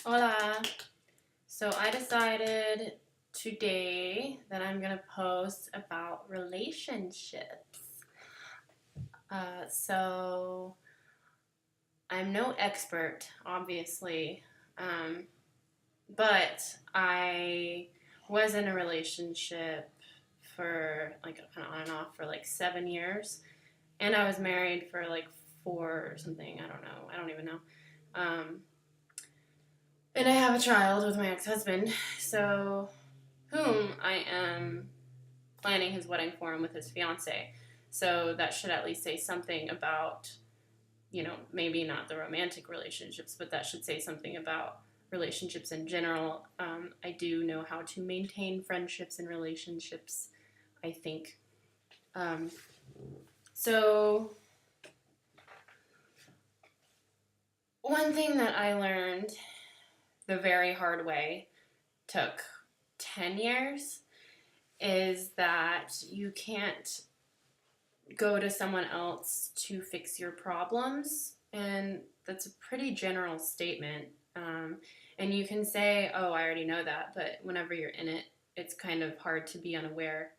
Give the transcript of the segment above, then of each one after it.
Hola. So I decided today that I'm going to post about relationships. So I'm no expert, obviously, um, but I was in a relationship for like kind of on and off for like 7 years, and I was married for like 4 or something. I don't know. I don't even know. Um, and I have a child with my ex-husband. So whom I am planning his wedding for him with his fiance. So that should at least say something about, maybe not the romantic relationships, but that should say something about relationships in general. I do know how to maintain friendships and relationships, I think. Um, so, one thing that I learned the very hard way took 10 years is that you can't go to someone else to fix your problems. And that's a pretty general statement. And you can say, oh, I already know that. But whenever you're in it, it's kind of hard to be unaware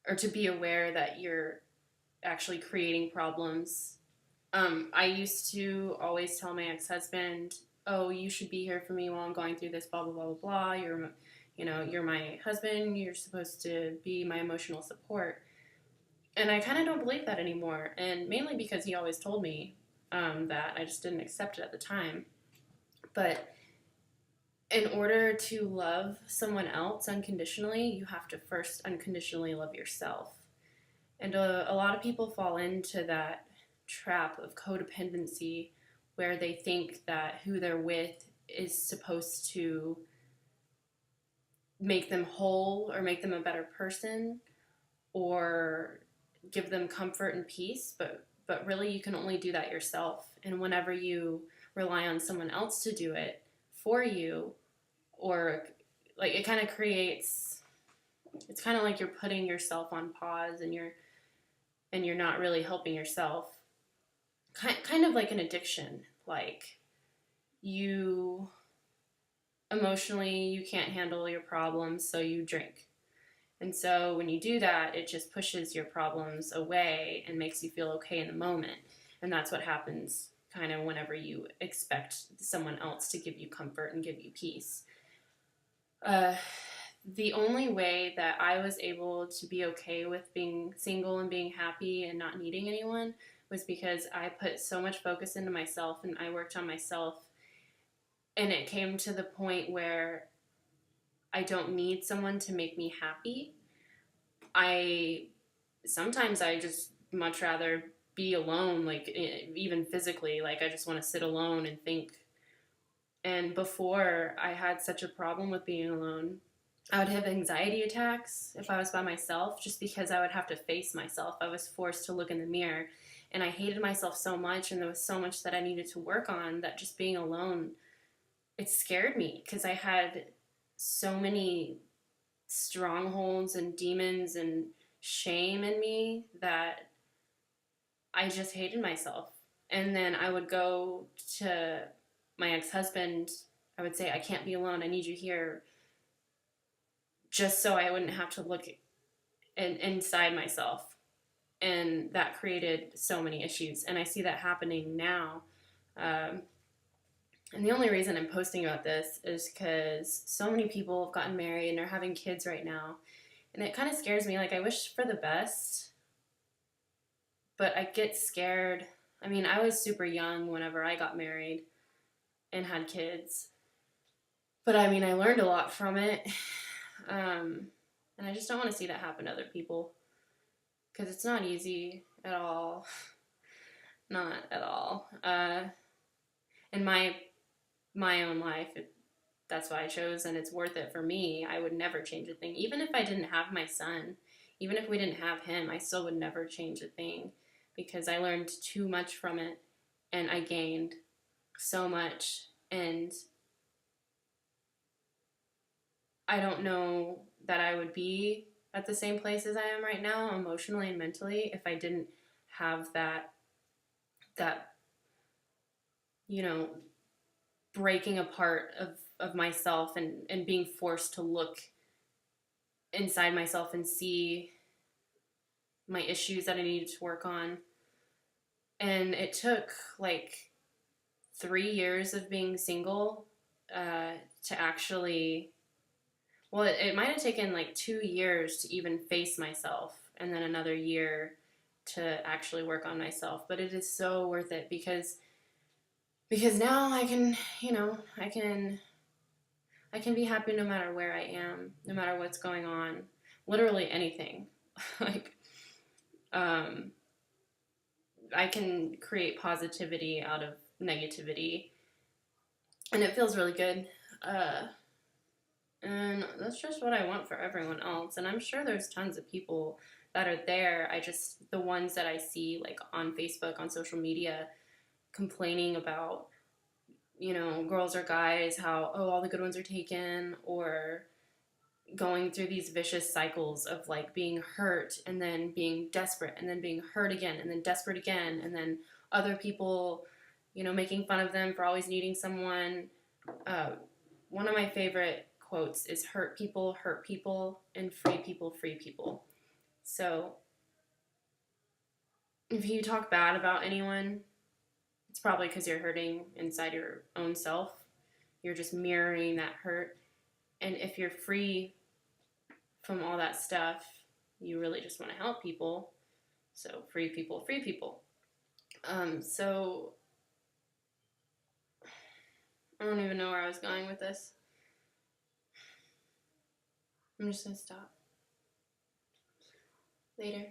or to be aware that you're actually creating problems. I used to always tell my ex-husband, oh, you should be here for me while I'm going through this, blah, blah, blah, blah, blah. You're my husband. You're supposed to be my emotional support. And I kind of don't believe that anymore. And mainly because he always told me that. I just didn't accept it at the time. But in order to love someone else unconditionally, you have to first unconditionally love yourself. And a lot of people fall into that trap of codependency where they think that who they're with is supposed to make them whole or make them a better person or give them comfort and peace, but really you can only do that yourself. And whenever you rely on someone else to do it for you, or like it kind of creates, it's kind of like you're putting yourself on pause and you're not really helping yourself. Kind of like an addiction. Like you emotionally you can't handle your problems, so you drink. And so when you do that, it just pushes your problems away and makes you feel okay in the moment. And that's what happens kind of whenever you expect someone else to give you comfort and give you peace. Uh, the only way that I was able to be okay with being single and being happy and not needing anyone was because I put so much focus into myself and I worked on myself. And it came to the point where I don't need someone to make me happy. I sometimes I just much rather be alone, like even physically, like I just want to sit alone and think. And before I had such a problem with being alone, I would have anxiety attacks if I was by myself just because I would have to face myself. I was forced to look in the mirror and I hated myself so much and there was so much that I needed to work on that just being alone, it scared me because I had so many strongholds and demons and shame in me that I just hated myself. And then I would go to my ex-husband. I would say, I can't be alone. I need you here, just so I wouldn't have to look inside myself. And that created so many issues. And I see that happening now. Um, and the only reason I'm posting about this is because so many people have gotten married and are having kids right now. And it kind of scares me. Like, I wish for the best, but I get scared. I mean, I was super young whenever I got married and had kids. But I mean, I learned a lot from it. And I just don't want to see that happen to other people because it's not easy at all. Not at all. In my own life, that's why I chose, and it's worth it for me. I would never change a thing. Even if I didn't have my son, even if we didn't have him, I still would never change a thing because I learned too much from it and I gained so much. And I don't know that I would be at the same place as I am right now, emotionally and mentally, if I didn't have that, you know, breaking apart of myself and being forced to look inside myself and see my issues that I needed to work on. And it took like 3 years of being single to actually, well, it might have taken like 2 years to even face myself, and then another year to actually work on myself. But it is so worth it because now I can, I can be happy no matter where I am, no matter what's going on, literally anything. like, um, I can create positivity out of negativity, and it feels really good. And that's just what I want for everyone else. And I'm sure there's tons of people that are there. The ones that I see like on Facebook, on social media, complaining about, girls or guys, how, oh, all the good ones are taken, or going through these vicious cycles of like being hurt and then being desperate and then being hurt again and then desperate again, and then other people, making fun of them for always needing someone. One of my favorite quotes is hurt people, and free people, free people. So if you talk bad about anyone, it's probably because you're hurting inside your own self. You're just mirroring that hurt. And if you're free from all that stuff, you really just want to help people. So free people, free people. So I don't even know where I was going with this. I'm just going to stop. Later.